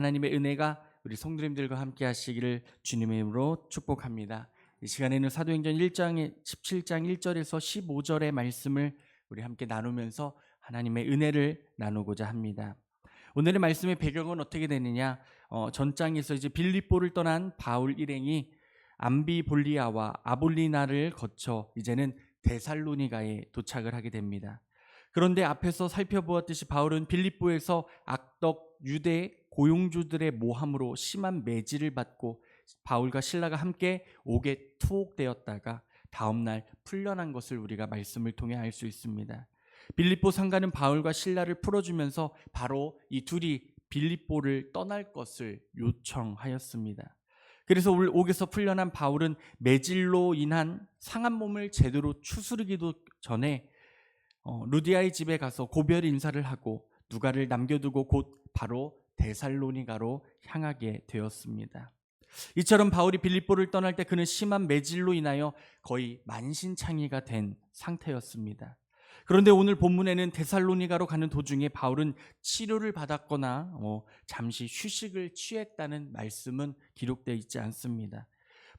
하나님의 은혜가 우리 성도님들과 함께 하시기를 주님의 이름으로 축복합니다. 이 시간에는 사도행전 1장의 17장 1절에서 15절의 말씀을 우리 함께 나누면서 하나님의 은혜를 나누고자 합니다. 오늘의 말씀의 배경은 어떻게 되느냐? 전장에서 이제 빌립보를 떠난 바울 일행이 암비볼리아와 아볼리나를 거쳐 이제는 데살로니가에 도착을 하게 됩니다. 그런데 앞에서 살펴보았듯이 바울은 빌립보에서 악덕 유대 고용주들의 모함으로 심한 매질을 받고 바울과 실라가 함께 옥에 투옥되었다가 다음날 풀려난 것을 우리가 말씀을 통해 알 수 있습니다. 빌립보 상관은 바울과 실라를 풀어주면서 바로 이 둘이 빌립보를 떠날 것을 요청하였습니다. 그래서 옥에서 풀려난 바울은 매질로 인한 상한 몸을 제대로 추스르기도 전에 루디아의 집에 가서 고별 인사를 하고 누가를 남겨두고 곧 바로 데살로니가로 향하게 되었습니다. 이처럼 바울이 빌립보를 떠날 때 그는 심한 매질로 인하여 거의 만신창이가 된 상태였습니다. 그런데 오늘 본문에는 데살로니가로 가는 도중에 바울은 치료를 받았거나 잠시 휴식을 취했다는 말씀은 기록되어 있지 않습니다.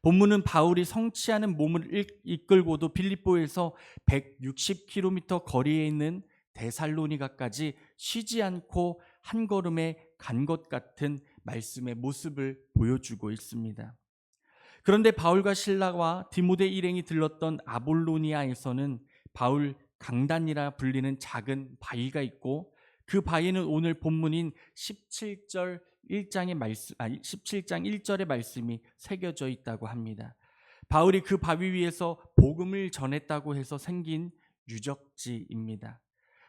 본문은 바울이 성취하는 몸을 이끌고도 빌립보에서 160km 거리에 있는 데살로니가까지 쉬지 않고 한 걸음에 간 것 같은 말씀의 모습을 보여주고 있습니다. 그런데 바울과 실라와 디모데 일행이 들렀던 아볼로니아에서는 바울 강단이라 불리는 작은 바위가 있고 그 바위는 오늘 본문인 17장 1절의 말씀이 새겨져 있다고 합니다. 바울이 그 바위 위에서 복음을 전했다고 해서 생긴 유적지입니다.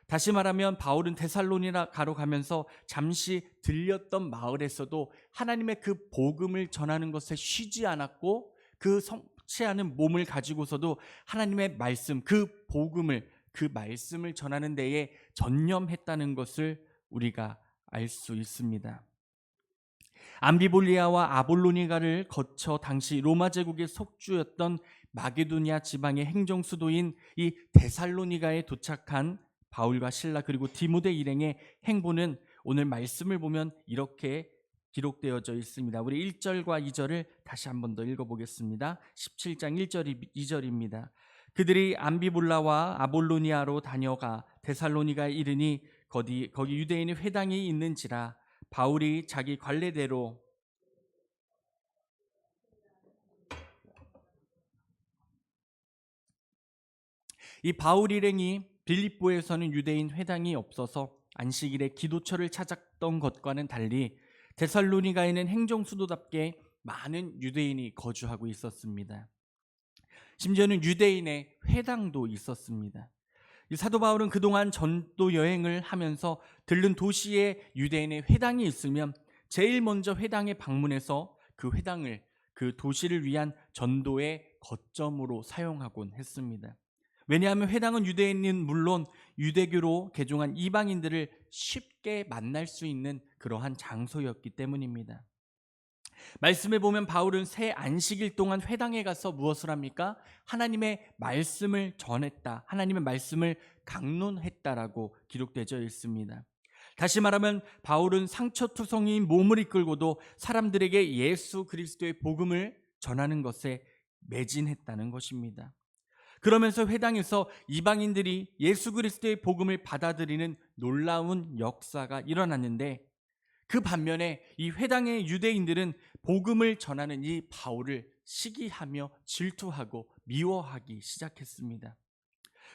다시 말하면 바울은 데살로니가로 가면서 잠시 들렸던 마을에서도 하나님의 그 복음을 전하는 것에 쉬지 않았고 그 성취하는 몸을 가지고서도 하나님의 말씀, 그 복음을, 그 말씀을 전하는 데에 전념했다는 것을 우리가 알 수 있습니다. 암비볼리아와 아볼로니가를 거쳐 당시 로마 제국의 속주였던 마게도니아 지방의 행정 수도인 이 데살로니가에 도착한 바울과 실라 그리고 디모데 일행의 행보는 오늘 말씀을 보면 이렇게 기록되어져 있습니다. 우리 1절과 2절을 다시 한 번 더 읽어보겠습니다. 17장 1절 2절입니다. 그들이 암비볼라와 아볼로니아로 다녀가 데살로니가에 이르니 거기 유대인의 회당이 있는지라 바울이 자기 관례대로 이 바울 일행이 빌립보에서는 유대인 회당이 없어서 안식일에 기도처를 찾았던 것과는 달리 데살로니가에는 행정 수도답게 많은 유대인이 거주하고 있었습니다. 심지어는 유대인의 회당도 있었습니다. 이 사도 바울은 그동안 전도 여행을 하면서 들른 도시에 유대인의 회당이 있으면 제일 먼저 회당에 방문해서 그 회당을 그 도시를 위한 전도의 거점으로 사용하곤 했습니다. 왜냐하면 회당은 유대인은 물론 유대교로 개종한 이방인들을 쉽게 만날 수 있는 그러한 장소였기 때문입니다. 말씀에 보면 바울은 새 안식일 동안 회당에 가서 무엇을 합니까? 하나님의 말씀을 전했다. 하나님의 말씀을 강론했다라고 기록되어 있습니다. 다시 말하면 바울은 상처투성이인 몸을 이끌고도 사람들에게 예수 그리스도의 복음을 전하는 것에 매진했다는 것입니다. 그러면서 회당에서 이방인들이 예수 그리스도의 복음을 받아들이는 놀라운 역사가 일어났는데 그 반면에 이 회당의 유대인들은 복음을 전하는 이 바울을 시기하며 질투하고 미워하기 시작했습니다.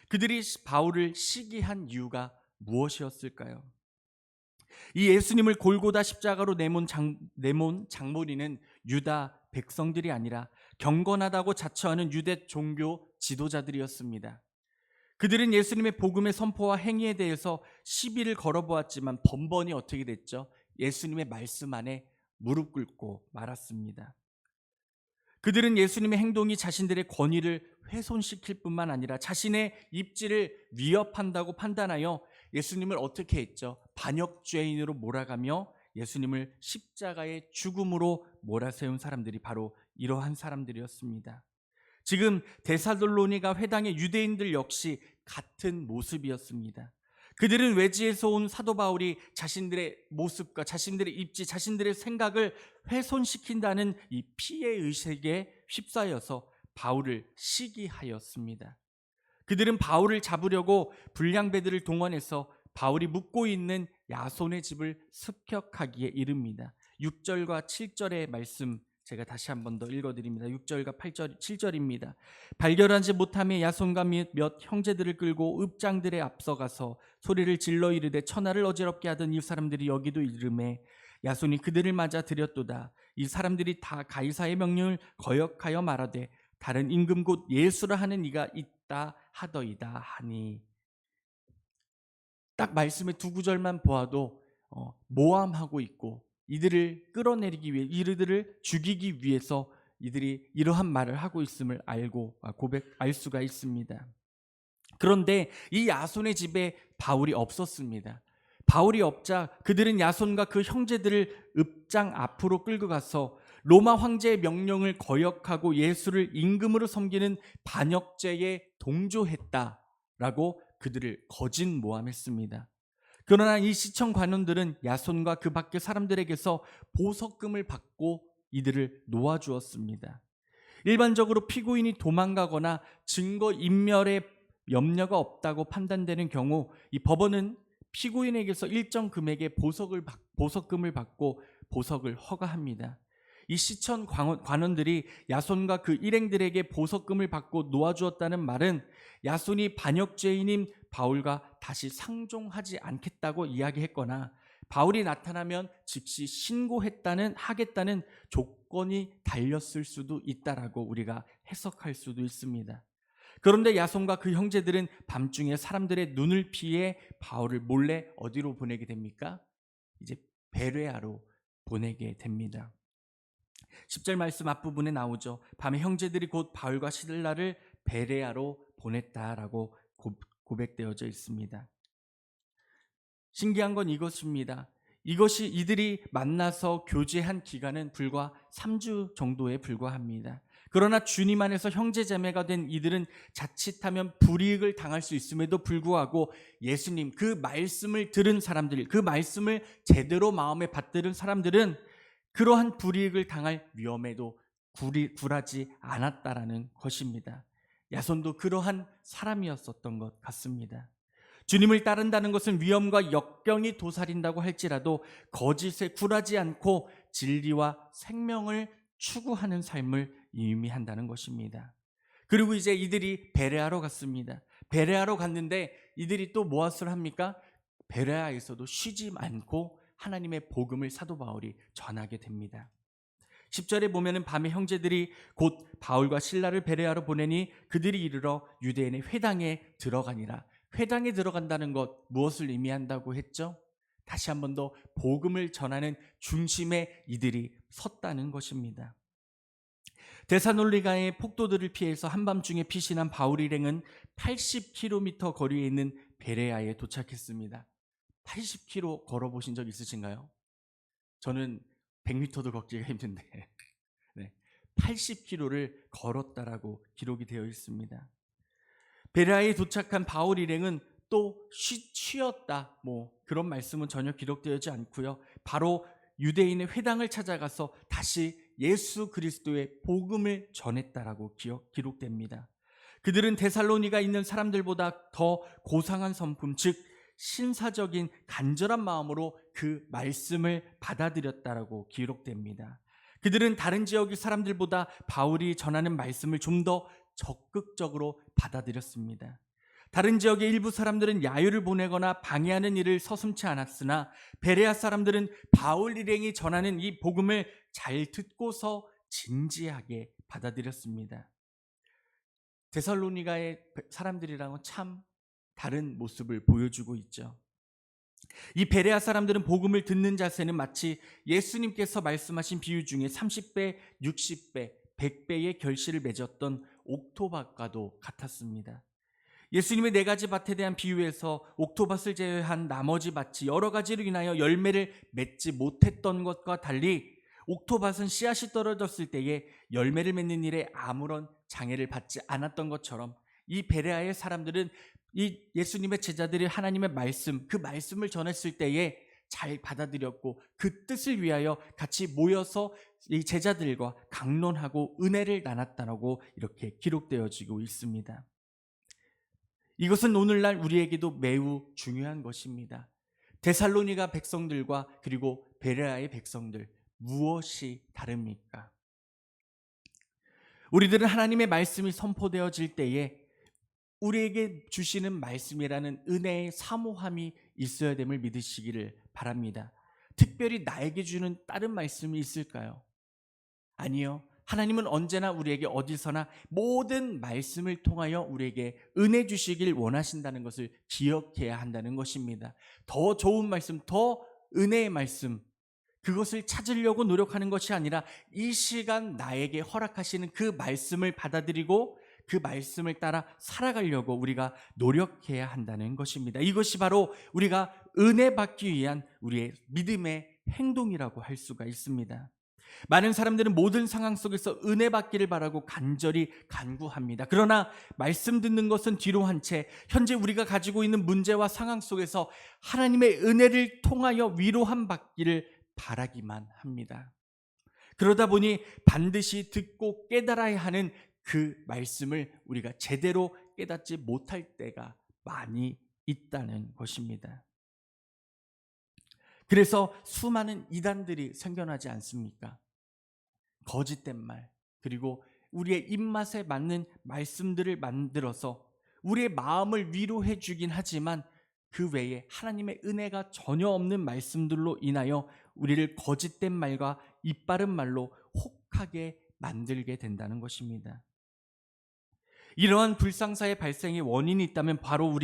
그들이 바울을 시기한 이유가 무엇이었을까요? 이 예수님을 골고다 십자가로 내몬 장모리는 유다 백성들이 아니라 경건하다고 자처하는 유대 종교 지도자들이었습니다. 그들은 예수님의 복음의 선포와 행위에 대해서 시비를 걸어보았지만 번번이 어떻게 됐죠? 예수님의 말씀 안에 무릎 꿇고 말았습니다. 그들은 예수님의 행동이 자신들의 권위를 훼손시킬 뿐만 아니라 자신의 입지를 위협한다고 판단하여 예수님을 어떻게 했죠? 반역죄인으로 몰아가며 예수님을 십자가의 죽음으로 몰아세운 사람들이 바로 이러한 사람들이었습니다. 지금 데살로니가 회당의 유대인들 역시 같은 모습이었습니다. 그들은 외지에서 온 사도 바울이 자신들의 모습과 자신들의 입지, 자신들의 생각을 훼손시킨다는 이 피해 의식에 휩싸여서 바울을 시기하였습니다. 그들은 바울을 잡으려고 불량배들을 동원해서 바울이 묵고 있는 야손의 집을 습격하기에 이릅니다. 6절과 7절의 말씀 제가 다시 한 번 더 읽어드립니다. 6절과 8절, 7절입니다. 발견하지 못함에 야손과 몇 형제들을 끌고 읍장들에 앞서가서 소리를 질러 이르되 천하를 어지럽게 하던 이 사람들이 여기도 이르매 야손이 그들을 맞아 들였도다. 이 사람들이 다 가이사의 명령을 거역하여 말하되 다른 임금 곧 예수라 하는 이가 있다 하더이다 하니. 딱 말씀의 두 구절만 보아도 모함하고 있고 이들을 끌어내리기 위해, 이들을 죽이기 위해서 이들이 이러한 말을 하고 있음을 알 수가 있습니다. 그런데 이 야손의 집에 바울이 없었습니다. 바울이 없자 그들은 야손과 그 형제들을 읍장 앞으로 끌고 가서 로마 황제의 명령을 거역하고 예수를 임금으로 섬기는 반역죄에 동조했다라고 그들을 거짓 모함했습니다. 그러나 이 시청 관원들은 야손과 그 밖의 사람들에게서 보석금을 받고 이들을 놓아주었습니다. 일반적으로 피고인이 도망가거나 증거 인멸에 염려가 없다고 판단되는 경우 이 법원은 피고인에게서 일정 금액의 보석금을 받고 보석을 허가합니다. 이 시청 관원들이 야손과 그 일행들에게 보석금을 받고 놓아주었다는 말은 야손이 반역죄인인 바울과 다시 상종하지 않겠다고 이야기했거나 바울이 나타나면 즉시 하겠다는 조건이 달렸을 수도 있다라고 우리가 해석할 수도 있습니다. 그런데 야손과 그 형제들은 밤중에 사람들의 눈을 피해 바울을 몰래 어디로 보내게 됩니까? 이제 베레아로 보내게 됩니다. 10절 말씀 앞부분에 나오죠. 밤에 형제들이 곧 바울과 실라를 베레아로 보냈다라고 고백되어져 있습니다. 신기한 건 이것입니다. 이것이 이들이 만나서 교제한 기간은 불과 3주 정도에 불과합니다. 그러나 주님 안에서 형제자매가 된 이들은 자칫하면 불이익을 당할 수 있음에도 불구하고 예수님 그 말씀을 들은 사람들, 그 말씀을 제대로 마음에 받들은 사람들은 그러한 불이익을 당할 위험에도 굴하지 않았다라는 것입니다. 야손도 그러한 사람이었었던 것 같습니다. 주님을 따른다는 것은 위험과 역경이 도사린다고 할지라도 거짓에 굴하지 않고 진리와 생명을 추구하는 삶을 의미한다는 것입니다. 그리고 이제 이들이 베레아로 갔습니다. 베레아로 갔는데 이들이 또 무엇을 합니까? 베레아에서도 쉬지 않고 하나님의 복음을 사도 바울이 전하게 됩니다. 10절에 보면은 밤에 형제들이 곧 바울과 실라를 베레아로 보내니 그들이 이르러 유대인의 회당에 들어가니라. 회당에 들어간다는 것 무엇을 의미한다고 했죠? 다시 한 번 더 복음을 전하는 중심에 이들이 섰다는 것입니다. 데살로니가의 폭도들을 피해서 한밤중에 피신한 바울 일행은 80km 거리에 있는 베레아에 도착했습니다. 80km 걸어보신 적 있으신가요? 저는 100m도 걷기가 힘든데 80km를 걸었다라고 기록이 되어 있습니다. 베레아에 도착한 바울 일행은 또 쉬었다 그런 말씀은 전혀 기록되지 않고요. 바로 유대인의 회당을 찾아가서 다시 예수 그리스도의 복음을 전했다라고 기록됩니다. 그들은 데살로니가 있는 사람들보다 더 고상한 성품, 즉 신사적인 간절한 마음으로 그 말씀을 받아들였다라고 기록됩니다. 그들은 다른 지역의 사람들보다 바울이 전하는 말씀을 좀 더 적극적으로 받아들였습니다. 다른 지역의 일부 사람들은 야유를 보내거나 방해하는 일을 서슴지 않았으나 베레아 사람들은 바울 일행이 전하는 이 복음을 잘 듣고서 진지하게 받아들였습니다. 데살로니가의 사람들이랑은 참 다른 모습을 보여주고 있죠. 이 베레아 사람들은 복음을 듣는 자세는 마치 예수님께서 말씀하신 비유 중에 30배, 60배, 100배의 결실을 맺었던 옥토밭과도 같았습니다. 예수님의 4가지 밭에 대한 비유에서 옥토밭을 제외한 나머지 밭이 여러 가지로 인하여 열매를 맺지 못했던 것과 달리 옥토밭은 씨앗이 떨어졌을 때에 열매를 맺는 일에 아무런 장애를 받지 않았던 것처럼 이 베레아의 사람들은 이 예수님의 제자들이 하나님의 말씀, 그 말씀을 전했을 때에 잘 받아들였고 그 뜻을 위하여 같이 모여서 이 제자들과 강론하고 은혜를 나눴다라고 이렇게 기록되어지고 있습니다. 이것은 오늘날 우리에게도 매우 중요한 것입니다. 데살로니가 백성들과 그리고 베레아의 백성들, 무엇이 다릅니까? 우리들은 하나님의 말씀이 선포되어질 때에 우리에게 주시는 말씀이라는 은혜의 사모함이 있어야 됨을 믿으시기를 바랍니다. 특별히 나에게 주는 다른 말씀이 있을까요? 아니요. 하나님은 언제나 우리에게 어디서나 모든 말씀을 통하여 우리에게 은혜 주시길 원하신다는 것을 기억해야 한다는 것입니다. 더 좋은 말씀, 더 은혜의 말씀, 그것을 찾으려고 노력하는 것이 아니라 이 시간 나에게 허락하시는 그 말씀을 받아들이고 그 말씀을 따라 살아가려고 우리가 노력해야 한다는 것입니다. 이것이 바로 우리가 은혜 받기 위한 우리의 믿음의 행동이라고 할 수가 있습니다. 많은 사람들은 모든 상황 속에서 은혜 받기를 바라고 간절히 간구합니다. 그러나 말씀 듣는 것은 뒤로 한 채 현재 우리가 가지고 있는 문제와 상황 속에서 하나님의 은혜를 통하여 위로함 받기를 바라기만 합니다. 그러다 보니 반드시 듣고 깨달아야 하는 그 말씀을 우리가 제대로 깨닫지 못할 때가 많이 있다는 것입니다. 그래서 수많은 이단들이 생겨나지 않습니까? 거짓된 말, 그리고 우리의 입맛에 맞는 말씀들을 만들어서 우리의 마음을 위로해 주긴 하지만 그 외에 하나님의 은혜가 전혀 없는 말씀들로 인하여 우리를 거짓된 말과 입바른 말로 혹하게 만들게 된다는 것입니다. 이러한 불상사의 발생의 원인이 있다면 바로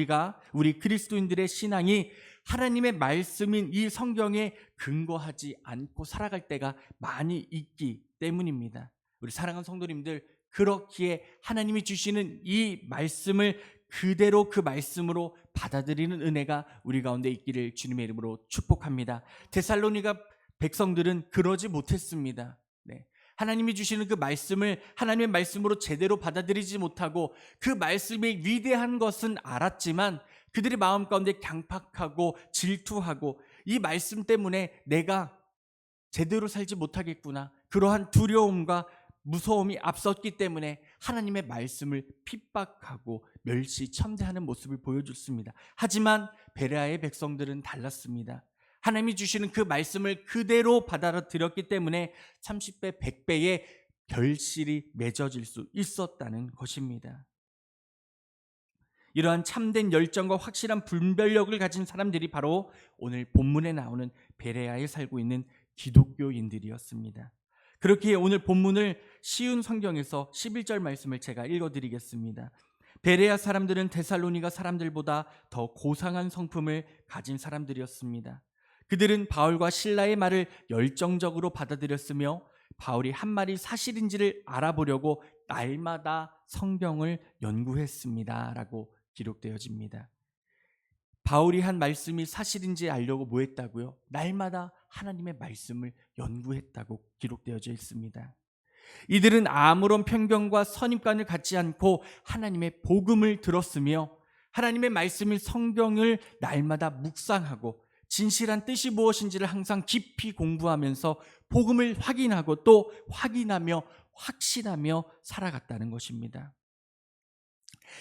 우리 그리스도인들의 신앙이 하나님의 말씀인 이 성경에 근거하지 않고 살아갈 때가 많이 있기 때문입니다. 우리 사랑하는 성도님들, 그렇기에 하나님이 주시는 이 말씀을 그대로 그 말씀으로 받아들이는 은혜가 우리 가운데 있기를 주님의 이름으로 축복합니다. 데살로니가 백성들은 그러지 못했습니다. 네. 하나님이 주시는 그 말씀을 하나님의 말씀으로 제대로 받아들이지 못하고 그 말씀이 위대한 것은 알았지만 그들의 마음 가운데 강팍하고 질투하고 이 말씀 때문에 내가 제대로 살지 못하겠구나, 그러한 두려움과 무서움이 앞섰기 때문에 하나님의 말씀을 핍박하고 멸시천대하는 모습을 보여줬습니다. 하지만 베레아의 백성들은 달랐습니다. 하나님이 주시는 그 말씀을 그대로 받아들였기 때문에 30배, 100배의 결실이 맺어질 수 있었다는 것입니다. 이러한 참된 열정과 확실한 분별력을 가진 사람들이 바로 오늘 본문에 나오는 베레아에 살고 있는 기독교인들이었습니다. 그렇기에 오늘 본문을 쉬운 성경에서 11절 말씀을 제가 읽어드리겠습니다. 베레아 사람들은 데살로니가 사람들보다 더 고상한 성품을 가진 사람들이었습니다. 그들은 바울과 실라의 말을 열정적으로 받아들였으며 바울이 한 말이 사실인지를 알아보려고 날마다 성경을 연구했습니다 라고 기록되어집니다. 바울이 한 말씀이 사실인지 알려고 뭐 했다고요? 날마다 하나님의 말씀을 연구했다고 기록되어져 있습니다. 이들은 아무런 편견과 선입관을 갖지 않고 하나님의 복음을 들었으며 하나님의 말씀인 성경을 날마다 묵상하고 진실한 뜻이 무엇인지를 항상 깊이 공부하면서 복음을 확인하고 또 확인하며 확신하며 살아갔다는 것입니다.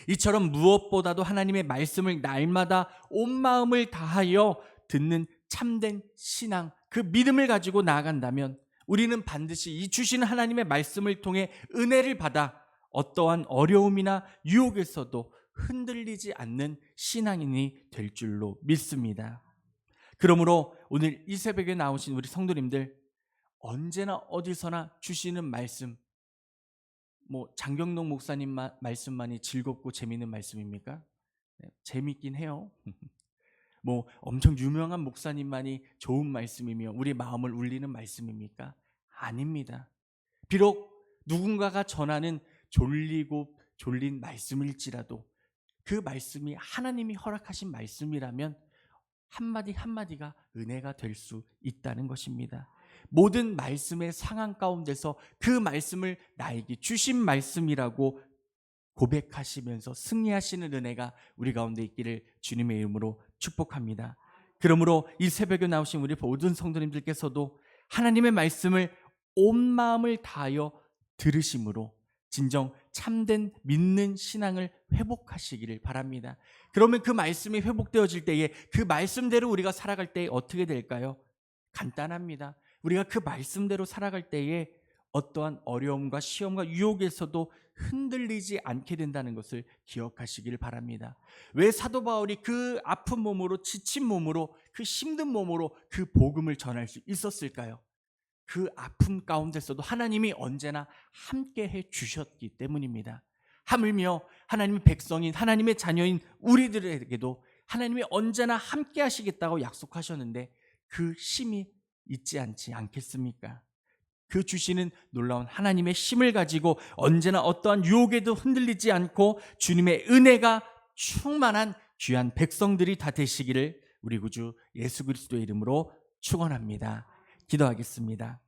이처럼 무엇보다도 하나님의 말씀을 날마다 온 마음을 다하여 듣는 참된 신앙, 그 믿음을 가지고 나아간다면 우리는 반드시 이 주시는 하나님의 말씀을 통해 은혜를 받아 어떠한 어려움이나 유혹에서도 흔들리지 않는 신앙인이 될 줄로 믿습니다. 그러므로 오늘 이 새벽에 나오신 우리 성도님들, 언제나 어디서나 주시는 말씀, 장경록 목사님 말씀만이 즐겁고 재미있는 말씀입니까? 네, 재밌긴 해요. 엄청 유명한 목사님만이 좋은 말씀이며 우리 마음을 울리는 말씀입니까? 아닙니다. 비록 누군가가 전하는 졸리고 졸린 말씀일지라도 그 말씀이 하나님이 허락하신 말씀이라면 한마디 한마디가 은혜가 될 수 있다는 것입니다. 모든 말씀의 상황 가운데서 그 말씀을 나에게 주신 말씀이라고 고백하시면서 승리하시는 은혜가 우리 가운데 있기를 주님의 이름으로 축복합니다. 그러므로 이 새벽에 나오신 우리 모든 성도님들께서도 하나님의 말씀을 온 마음을 다하여 들으심으로 진정 참된 믿는 신앙을 회복하시기를 바랍니다. 그러면 그 말씀이 회복되어질 때에 그 말씀대로 우리가 살아갈 때에 어떻게 될까요? 간단합니다. 우리가 그 말씀대로 살아갈 때에 어떠한 어려움과 시험과 유혹에서도 흔들리지 않게 된다는 것을 기억하시길 바랍니다. 왜 사도 바울이 그 아픈 몸으로, 지친 몸으로, 그 힘든 몸으로 그 복음을 전할 수 있었을까요? 그 아픔 가운데서도 하나님이 언제나 함께 해 주셨기 때문입니다. 하물며 하나님의 백성인, 하나님의 자녀인 우리들에게도 하나님이 언제나 함께 하시겠다고 약속하셨는데 그 힘이 있지 않겠습니까? 그 주시는 놀라운 하나님의 힘을 가지고 언제나 어떠한 유혹에도 흔들리지 않고 주님의 은혜가 충만한 귀한 백성들이 다 되시기를 우리 구주 예수 그리스도의 이름으로 축원합니다. 기도하겠습니다.